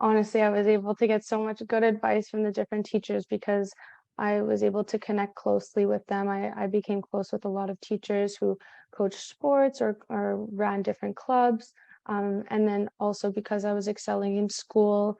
honestly, I was able to get so much good advice from the different teachers because I was able to connect closely with them. I became close with a lot of teachers who coached sports or ran different clubs. And then also because I was excelling in school.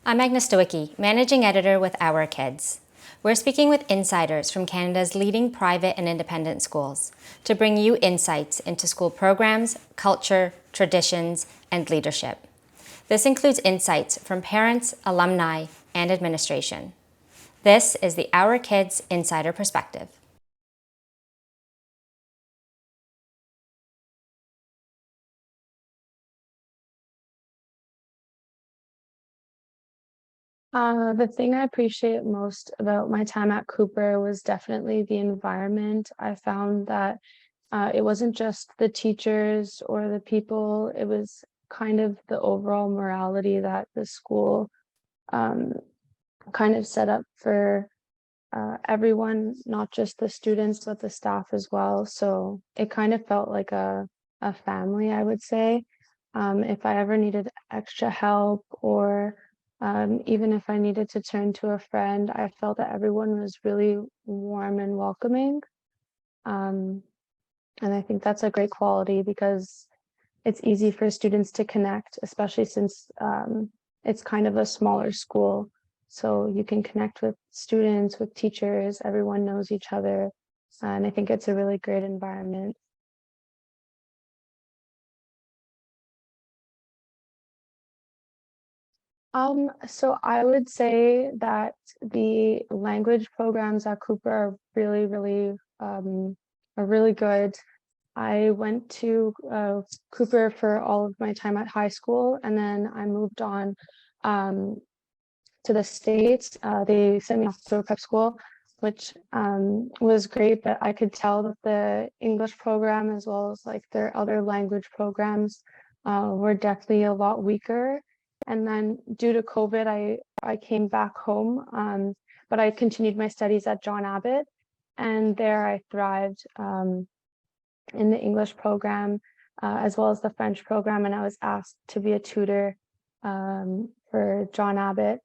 I'm Agnes Stowicki, Managing Editor with Our Kids. We're speaking with insiders from Canada's leading private and independent schools to bring you insights into school programs, culture, traditions, and leadership. This includes insights from parents, alumni, and administration. This is the Our Kids Insider Perspective. The thing I appreciate most about my time at Cooper was definitely the environment. I found that it wasn't just the teachers or the people, it was kind of the overall morality that the school um, kind of set up for everyone, not just the students, but the staff as well. So it kind of felt like a family, I would say. If I ever needed extra help or even if I needed to turn to a friend, I felt that everyone was really warm and welcoming. Um, and I think that's a great quality because it's easy for students to connect, especially since it's kind of a smaller school. So you can connect with students, with teachers, everyone knows each other. And I think it's a really great environment. So I would say that the language programs at Cooper are really good. I went to Cooper for all of my time at high school, and then I moved on um, to the States. They sent me off to a prep school, which was great, but I could tell that the English program as well as like their other language programs were definitely a lot weaker. And then due to COVID, I came back home, but I continued my studies at John Abbott, and there I thrived in the English program as well as the French program, and I was asked to be a tutor for John Abbott.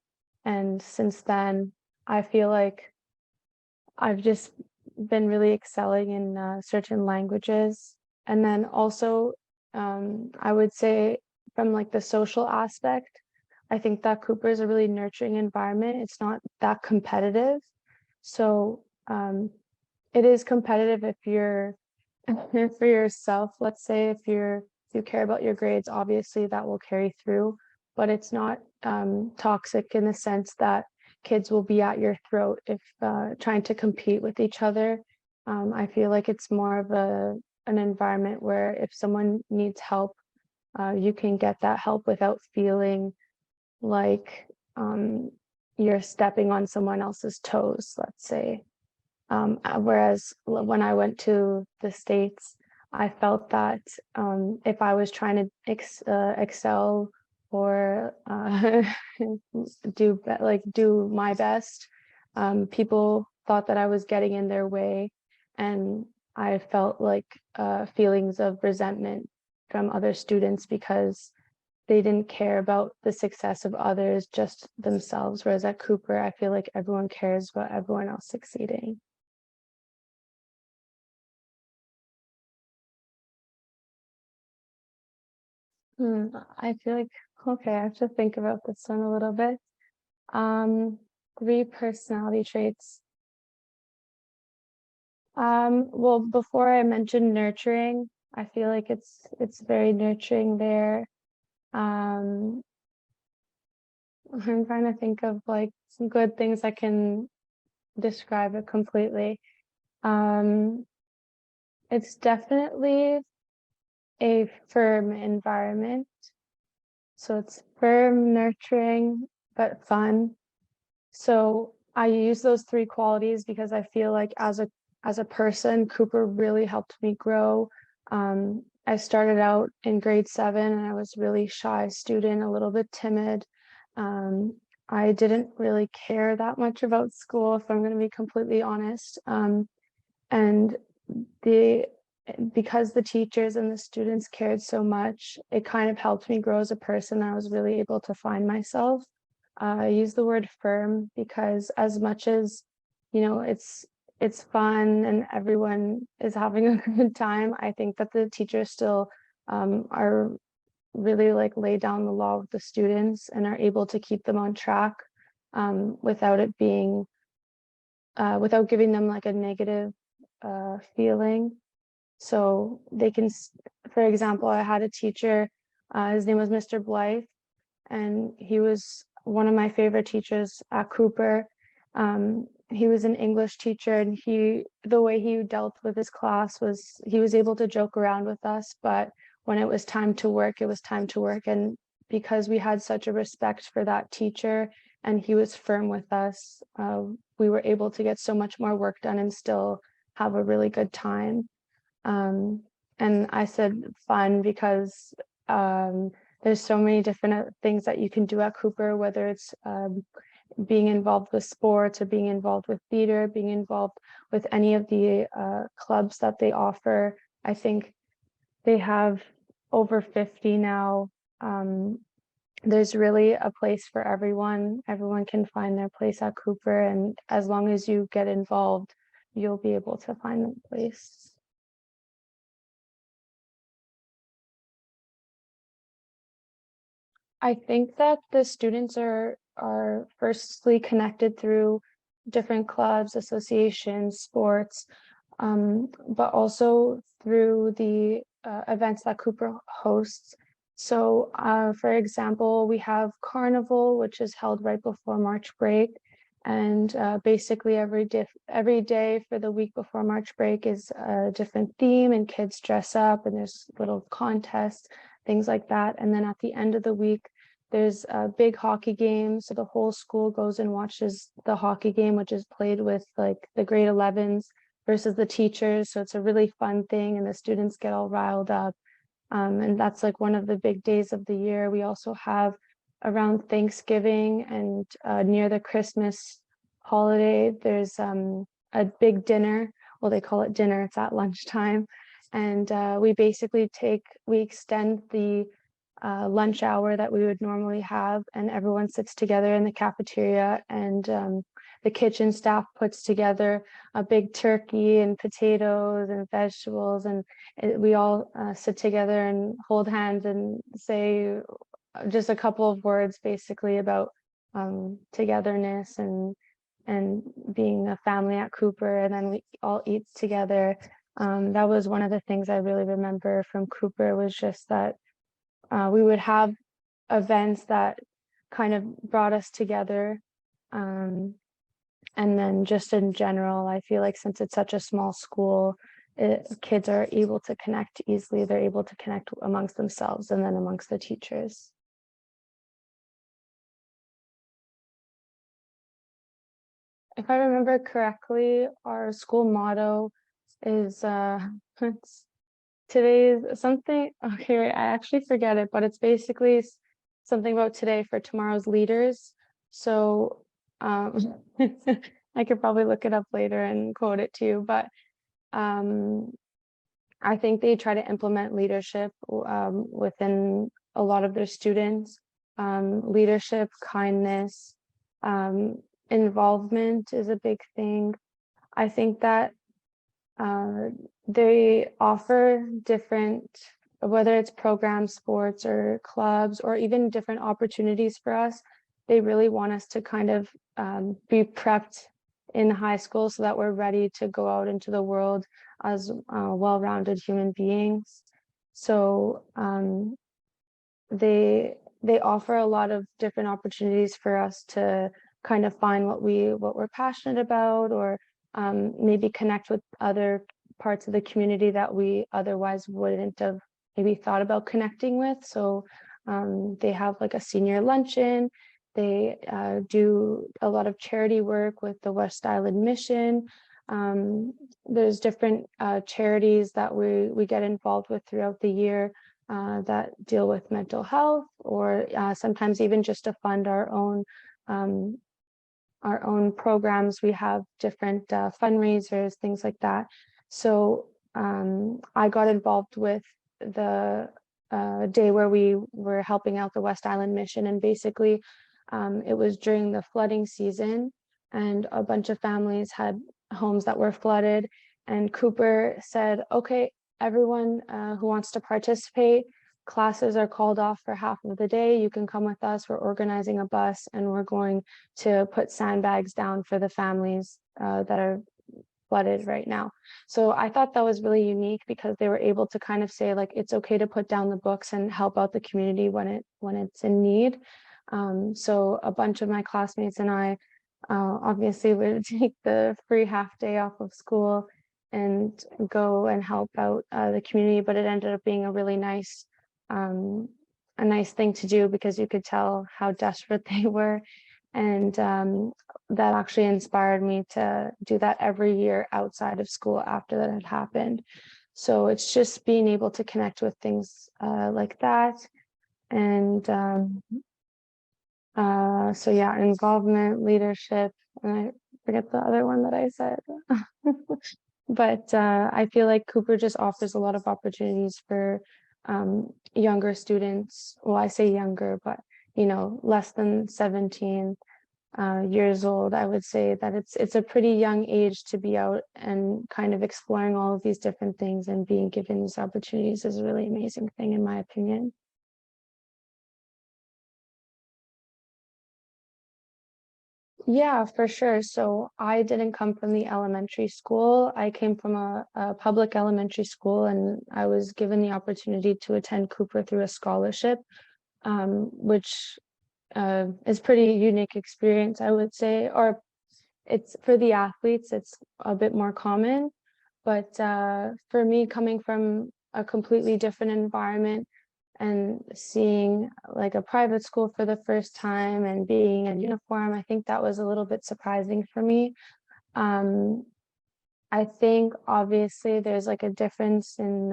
And since then, I feel like I've just been really excelling in certain languages. And then also, I would say from like the social aspect, I think that Cooper is a really nurturing environment. It's not that competitive. So it is competitive if you're for yourself. Let's say if you care about your grades, obviously that will carry through, but it's not toxic in the sense that kids will be at your throat if trying to compete with each other. I feel like it's more of an environment where if someone needs help, you can get that help without feeling like you're stepping on someone else's toes, let's say. Whereas when I went to the States, I felt that if I was trying to excel or do my best, people thought that I was getting in their way, and I felt like feelings of resentment from other students because they didn't care about the success of others, just themselves. Whereas at Cooper, I feel like everyone cares about everyone else succeeding. I feel like, okay, I have to think about this one a little bit. Um, three personality traits. Well, before I mentioned nurturing, I feel like it's very nurturing there. Um, I'm trying to think of like some good things I can describe it completely. Um, it's definitely a firm environment. So it's firm, nurturing, but fun. So I use those three qualities because I feel like as a person, Cooper really helped me grow. I started out in grade 7 and I was really shy student, a little bit timid. Um, I didn't really care that much about school, if I'm going to be completely honest. And because the teachers and the students cared so much, it kind of helped me grow as a person. I was really able to find myself. I use the word firm because as much as, it's fun and everyone is having a good time, I think that the teachers still are really like lay down the law with the students and are able to keep them on track without it being without giving them like a negative feeling. So they can, for example, I had a teacher, his name was Mr. Blythe, and he was one of my favorite teachers at Cooper. He was an English teacher, and the way he dealt with his class was he was able to joke around with us, but when it was time to work, it was time to work. And because we had such a respect for that teacher and he was firm with us, we were able to get so much more work done and still have a really good time. And I said fun because there's so many different things that you can do at Cooper, whether it's being involved with sports or being involved with theater, being involved with any of the clubs that they offer. I think they have over 50 now. There's really a place for everyone. Everyone can find their place at Cooper, and as long as you get involved, you'll be able to find that place. I think that the students are firstly connected through different clubs, associations, sports, but also through the events that Cooper hosts. So, for example, we have Carnival, which is held right before March break. And basically every day for the week before March break is a different theme, and kids dress up and there's little contests, things like that. And then at the end of the week, there's a big hockey game. So the whole school goes and watches the hockey game, which is played with like the grade 11s versus the teachers. So it's a really fun thing, and the students get all riled up. And that's like one of the big days of the year. We also have around Thanksgiving and near the Christmas holiday, there's a big dinner. Well, they call it dinner, it's at lunchtime. And we basically extend the lunch hour that we would normally have, and everyone sits together in the cafeteria, and the kitchen staff puts together a big turkey and potatoes and vegetables, and we all sit together and hold hands and say just a couple of words basically about togetherness and being a family at Cooper, and then we all eat together. That was one of the things I really remember from Cooper, was just that we would have events that kind of brought us together. And then just in general, I feel like since it's such a small school, kids are able to connect easily. They're able to connect amongst themselves and then amongst the teachers. If I remember correctly, our school motto is it's today's something. Okay, wait, I actually forget it, but it's basically something about today for tomorrow's leaders. So I could probably look it up later and quote it to you, but I think they try to implement leadership within a lot of their students. Leadership, kindness, involvement is a big thing. I think that they offer different, whether it's programs, sports, or clubs, or even different opportunities for us. They really want us to kind of be prepped in high school so that we're ready to go out into the world as well-rounded human beings. So they offer a lot of different opportunities for us to kind of find what we're passionate about, or maybe connect with other parts of the community that we otherwise wouldn't have maybe thought about connecting with. So they have like a senior luncheon. They do a lot of charity work with the West Island Mission. There's different charities that we get involved with throughout the year that deal with mental health, or sometimes even just to fund our own our own programs. We have different fundraisers, things like that. So I got involved with the day where we were helping out the West Island Mission, and basically it was during the flooding season, and a bunch of families had homes that were flooded, and Kuper said, okay, everyone who wants to participate, classes are called off for half of the day. You can come with us. We're organizing a bus, and we're going to put sandbags down for the families that are flooded right now. So I thought that was really unique, because they were able to kind of say, like, it's okay to put down the books and help out the community when it's in need. So a bunch of my classmates and I obviously would take the free half day off of school and go and help out the community, but it ended up being a really nice thing to do, because you could tell how desperate they were. And that actually inspired me to do that every year outside of school after that had happened. So it's just being able to connect with things like that. And so yeah, involvement, leadership, and I forget the other one that I said. But I feel like Kuper just offers a lot of opportunities for younger students. Well, I say younger, but less than 17 years old. I would say that it's a pretty young age to be out and kind of exploring all of these different things, and being given these opportunities is a really amazing thing, in my opinion. Yeah, for sure. So I didn't come from the elementary school. I came from a public elementary school, and I was given the opportunity to attend Kuper through a scholarship, which is pretty unique experience, I would say. Or it's for the athletes, it's a bit more common. But for me, coming from a completely different environment and seeing like a private school for the first time and being in uniform, I think that was a little bit surprising for me. Um, I think obviously there's like a difference in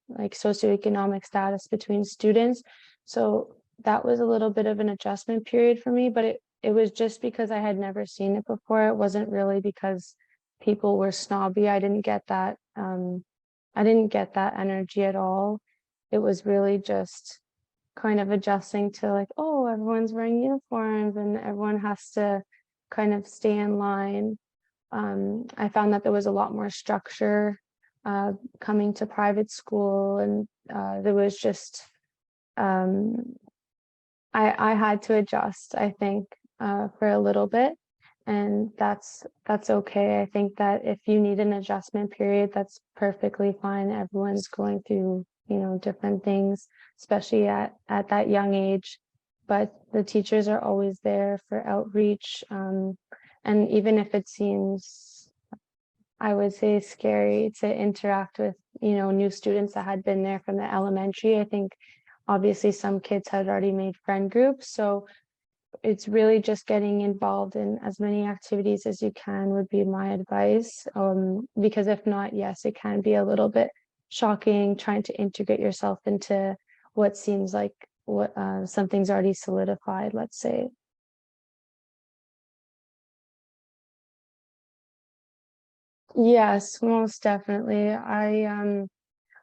like socioeconomic status between students. So that was a little bit of an adjustment period for me, but it was just because I had never seen it before. It wasn't really because people were snobby. I didn't get that. I didn't get that energy at all. It was really just kind of adjusting to like, oh, everyone's wearing uniforms and everyone has to kind of stay in line. I found that there was a lot more structure coming to private school, and there was just I had to adjust, I think, for a little bit, and that's okay. I think that if you need an adjustment period, that's perfectly fine. Everyone's going through, different things, especially at that young age. But the teachers are always there for outreach, and even if it seems, I would say, scary to interact with, new students that had been there from the elementary, I think obviously some kids had already made friend groups. So it's really just getting involved in as many activities as you can would be my advice. Because if not, yes, it can be a little bit shocking trying to integrate yourself into what seems like what something's already solidified, let's say. Yes, most definitely. I'm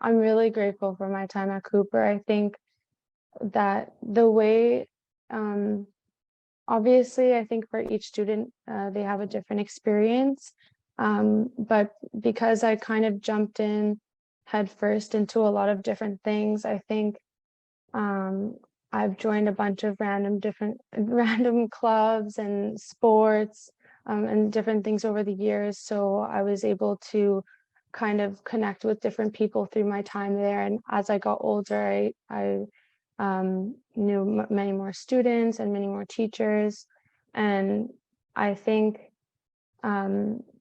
really grateful for my time at Cooper. I think that the way obviously, I think for each student, they have a different experience. But because I kind of jumped in head first into a lot of different things, I think um, I've joined a bunch of random clubs and sports, and different things over the years. So I was able to kind of connect with different people through my time there. And as I got older, I knew many more students and many more teachers. And I think,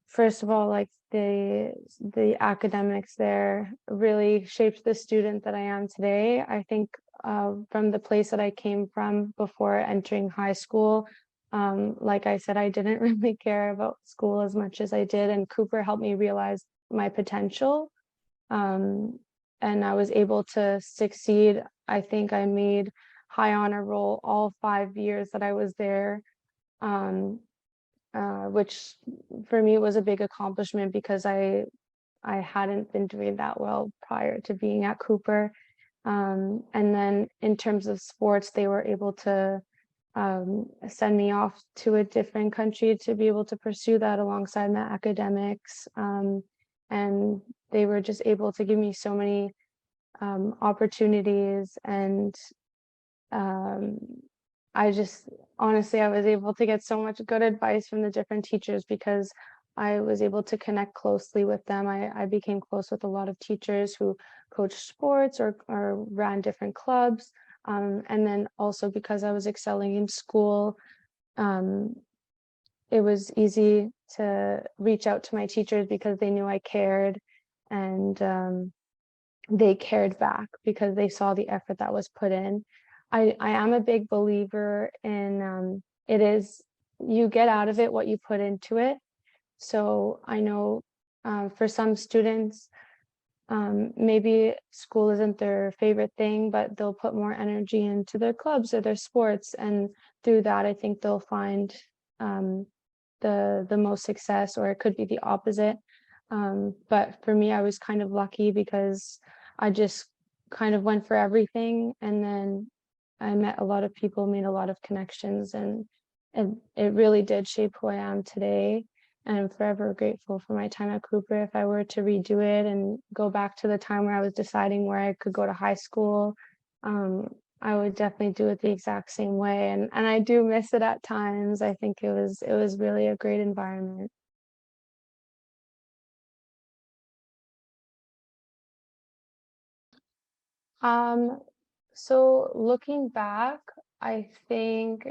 first of all, like the academics there really shaped the student that I am today. I think from the place that I came from before entering high school, like I said, I didn't really care about school as much as I did, and Cooper helped me realize my potential. And I was able to succeed. I think I made high honor roll all 5 years that I was there. Um, which for me was a big accomplishment because I hadn't been doing that well prior to being at Cooper. And then in terms of sports, they were able to send me off to a different country to be able to pursue that alongside my academics. And they were just able to give me so many opportunities. And um, I just honestly, I was able to get so much good advice from the different teachers because I was able to connect closely with them. I became close with a lot of teachers who coached sports or ran different clubs. And then also because I was excelling in school, um, it was easy to reach out to my teachers because they knew I cared, and they cared back because they saw the effort that was put in. I am a big believer in it is you get out of it what you put into it. So I know for some students, maybe school isn't their favorite thing, but they'll put more energy into their clubs or their sports, and through that, I think they'll find the most success, or it could be the opposite. But for me, I was kind of lucky because I just kind of went for everything, and then I met a lot of people, made a lot of connections, and it really did shape who I am today. And I'm forever grateful for my time at Cooper. If I were to redo it and go back to the time where I was deciding where I could go to high school, I would definitely do it the exact same way. And I do miss it at times. I think it was really a great environment. Um, so looking back, I think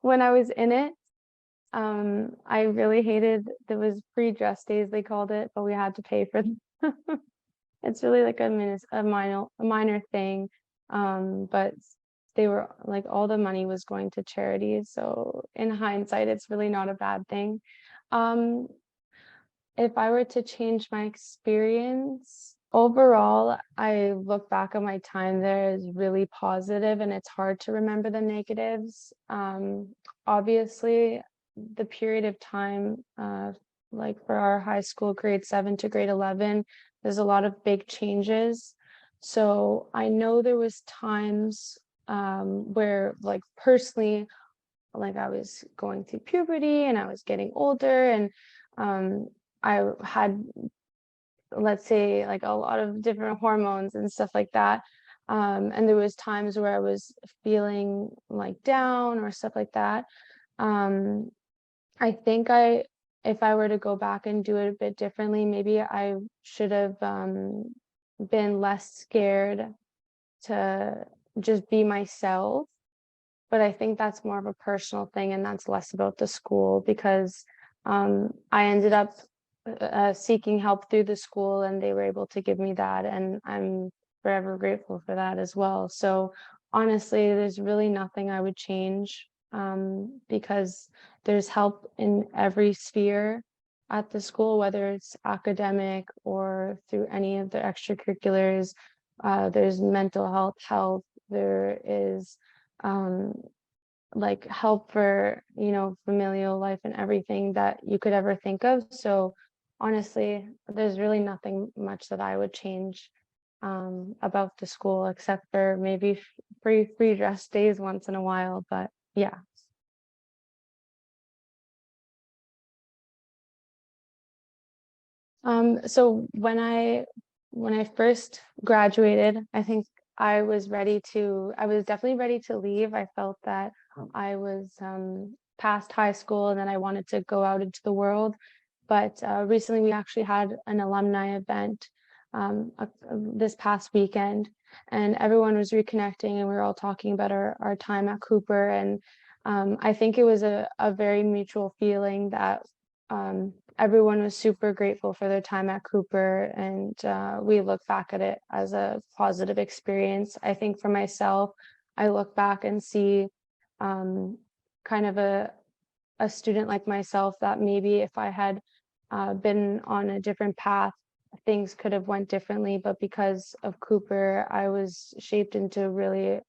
when I was in it, I really hated there was free dress days they called it, but we had to pay for them. It's really like a minor thing. But they were like all the money was going to charities. So in hindsight, it's really not a bad thing. Um, if I were to change my experience overall, I look back at my time there as really positive, and it's hard to remember the negatives. Obviously, the period of time, like for our high school, grade 7 to grade 11, there's a lot of big changes. So I know there was times where, like personally, like I was going through puberty and I was getting older, and um, I had, let's say, like a lot of different hormones and stuff like that. And there was times where I was feeling like down or stuff like that. Um, I think if I were to go back and do it a bit differently, maybe I should have been less scared to just be myself. But I think that's more of a personal thing, and that's less about the school because I ended up seeking help through the school, and they were able to give me that, and I'm forever grateful for that as well. So honestly, there's really nothing I would change because there's help in every sphere at the school, whether it's academic or through any of the extracurriculars. There's mental health. There is um, like help for, familial life and everything that you could ever think of. So honestly, there's really nothing much that I would change about the school except for maybe free dress days once in a while. But yeah. So when I first graduated, I think I was definitely ready to leave. I felt that I was past high school and then I wanted to go out into the world. But recently we actually had an alumni event this past weekend, and everyone was reconnecting and we were all talking about our time at Cooper. And I think it was a very mutual feeling that everyone was super grateful for their time at Cooper, and we look back at it as a positive experience. I think for myself, I look back and see kind of a student like myself that maybe if I had been on a different path, things could have went differently. But because of Cooper, I was shaped into really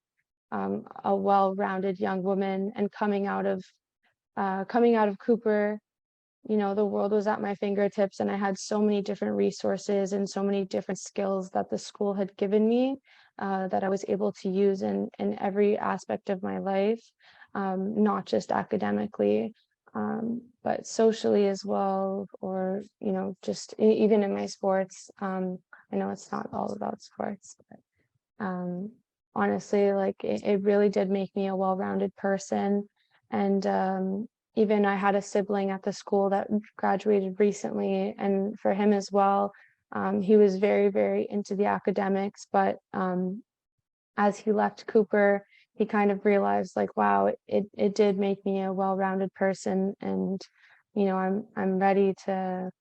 a well-rounded young woman, and coming out of coming out of Cooper, the world was at my fingertips, and I had so many different resources and so many different skills that the school had given me that I was able to use in every aspect of my life, not just academically, but socially as well, or, just even in my sports. I know it's not all about sports, but honestly, like it really did make me a well-rounded person. And even I had a sibling at the school that graduated recently, and for him as well, he was very, very into the academics, but as he left Cooper, he kind of realized, like, wow, it did make me a well-rounded person, and I'm ready to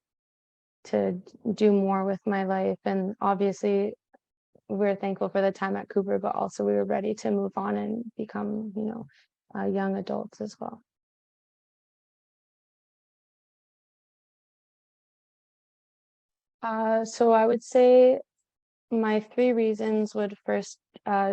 do more with my life. And obviously we're thankful for the time at Cooper, but also we were ready to move on and become, young adults as well. So I would say my three reasons would first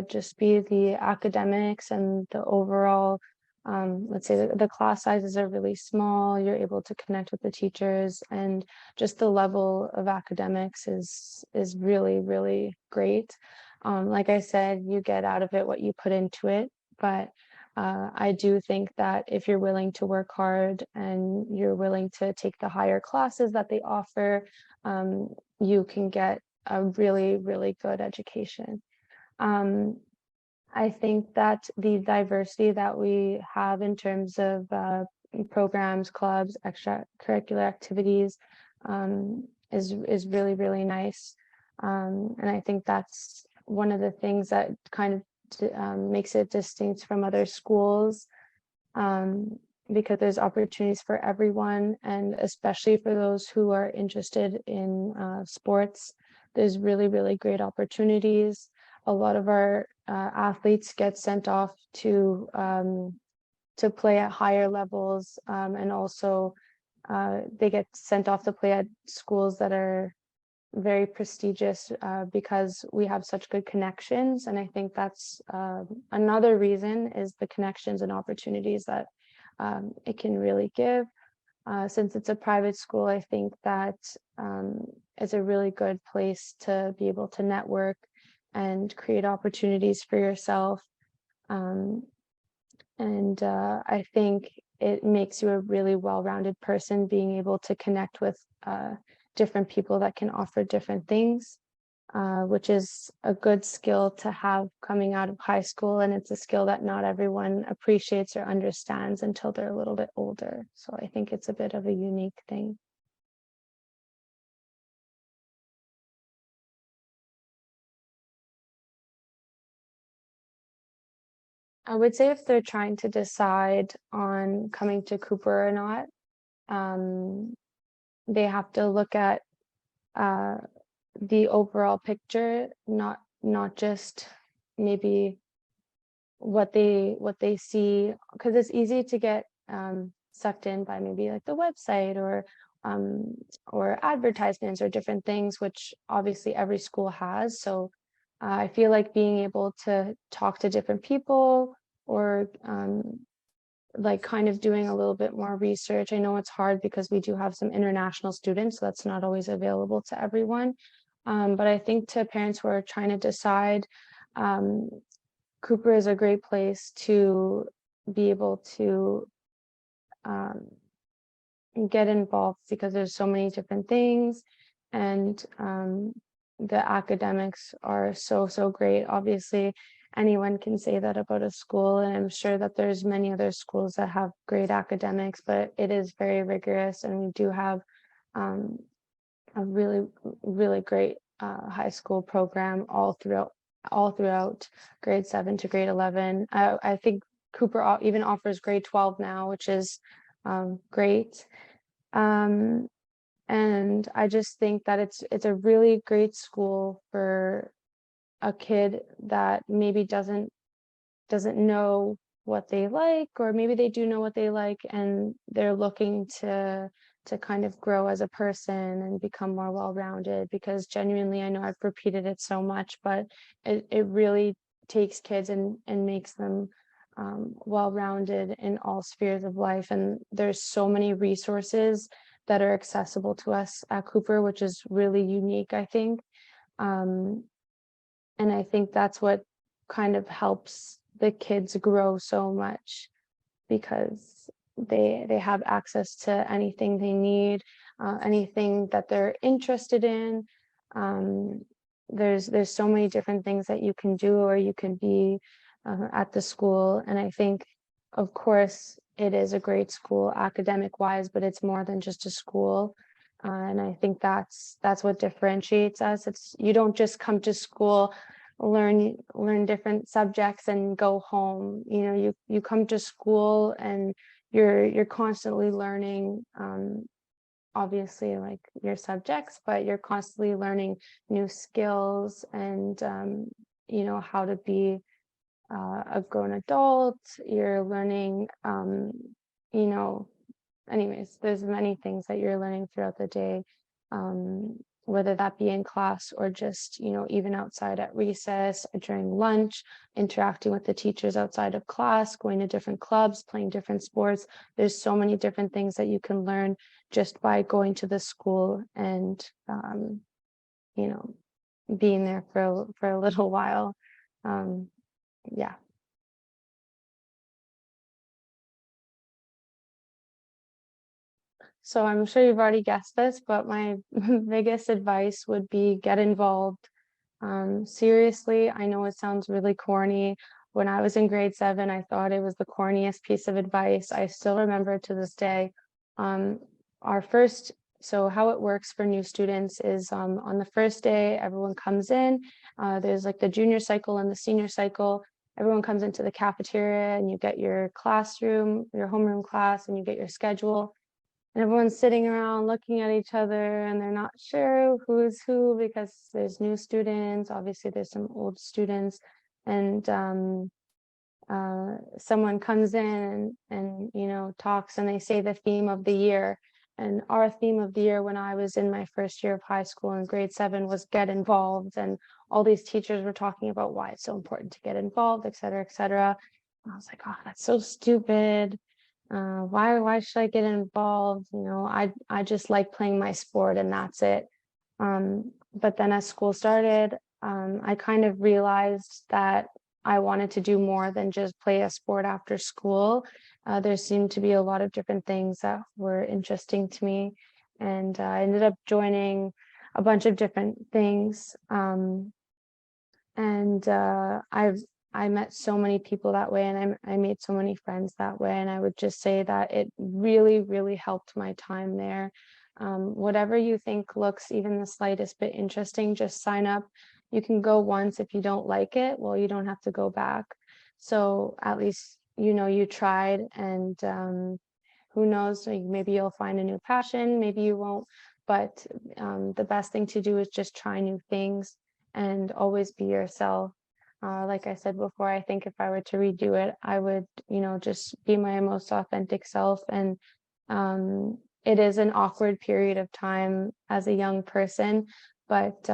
just be the academics and the overall, let's say the class sizes are really small, you're able to connect with the teachers, and just the level of academics is really, really great. Like I said, you get out of it what you put into it, but I do think that if you're willing to work hard and you're willing to take the higher classes that they offer, you can get a really, really good education. I think that the diversity that we have in terms of programs, clubs, extracurricular activities is really, really nice. And I think that's one of the things that kind of makes it distinct from other schools, because there's opportunities for everyone, and especially for those who are interested in sports, there's really, really great opportunities. A lot of our athletes get sent off to play at higher levels, and also they get sent off to play at schools that are very prestigious because we have such good connections. And I think that's another reason, is the connections and opportunities that it can really give. Since it's a private school, I think that it's a really good place to be able to network and create opportunities for yourself. And I think it makes you a really well-rounded person, being able to connect with different people that can offer different things, which is a good skill to have coming out of high school. And it's a skill that not everyone appreciates or understands until they're a little bit older. So I think it's a bit of a unique thing. I would say if they're trying to decide on coming to Cooper or not, they have to look at the overall picture, not just maybe what they see, because it's easy to get sucked in by maybe like the website or advertisements or different things, which obviously every school has. So I feel like being able to talk to different people, or like kind of doing a little bit more research. I know it's hard because we do have some international students, so that's not always available to everyone. But I think to parents who are trying to decide, Cooper is a great place to be able to get involved, because there's so many different things, and the academics are so great. Obviously, anyone can say that about a school, and I'm sure that there's many other schools that have great academics, but it is very rigorous, and we do have a really, really great high school program all throughout grade 7 to grade 11. I think Cooper even offers grade 12 now, which is great. And I just think that it's a really great school for a kid that maybe doesn't know what they like, or maybe they do know what they like and they're looking to kind of grow as a person and become more well-rounded. Because genuinely, I know I've repeated it so much, but it really takes kids and makes them well-rounded in all spheres of life. And there's so many resources that are accessible to us at Kuper, which is really unique, I think. And I think that's what kind of helps the kids grow so much, because they have access to anything they need, anything that they're interested in. There's so many different things that you can do or you can be at the school. And I think, of course, it is a great school academic wise, but it's more than just a school. And I think that's what differentiates us. It's, you don't just come to school, learn different subjects and go home. You know, you come to school and you're constantly learning, obviously, like, your subjects, but you're constantly learning new skills and you know, how to be a grown adult. You're learning, you know, anyways, there's many things that you're learning throughout the day, whether that be in class or just, you know, even outside at recess, during lunch, interacting with the teachers outside of class, going to different clubs, playing different sports. There's so many different things that you can learn just by going to the school and, you know, being there for a little while. Yeah. So I'm sure you've already guessed this, but my biggest advice would be get involved. Seriously, I know it sounds really corny. When I was in grade 7, I thought it was the corniest piece of advice. I still remember to this day. Um, our first, so how it works for new students is, on the first day, everyone comes in. There's like the junior cycle and the senior cycle. Everyone comes into the cafeteria and you get your classroom, your homeroom class, and you get your schedule. And everyone's sitting around looking at each other and they're not sure who's who, because there's new students, obviously there's some old students, and someone comes in and you know, talks, and they say the theme of the year. And our theme of the year when I was in my first year of high school in grade 7 was get involved, and all these teachers were talking about why it's so important to get involved, et cetera, et cetera. And I was like, oh, that's so stupid. Why should I get involved? You know, I just like playing my sport and that's it. But then as school started, I kind of realized that I wanted to do more than just play a sport after school. There seemed to be a lot of different things that were interesting to me, and I ended up joining a bunch of different things. And I met so many people that way, and I made so many friends that way. And I would just say that it really, really helped my time there. Whatever you think looks even the slightest bit interesting, just sign up. You can go once. If you don't like it, well, you don't have to go back. So at least, you know, you tried, and who knows, like, maybe you'll find a new passion, maybe you won't. But the best thing to do is just try new things and always be yourself. Like I said before, I think if I were to redo it, I would, you know, just be my most authentic self. And it is an awkward period of time as a young person, but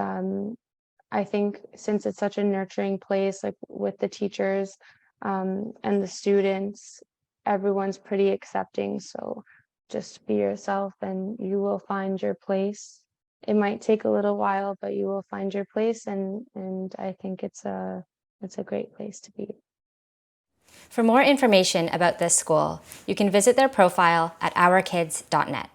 I think since it's such a nurturing place, like with the teachers and the students, everyone's pretty accepting. So just be yourself and you will find your place. It might take a little while, but you will find your place, and I think it's a great place to be. For more information about this school, you can visit their profile at ourkids.net.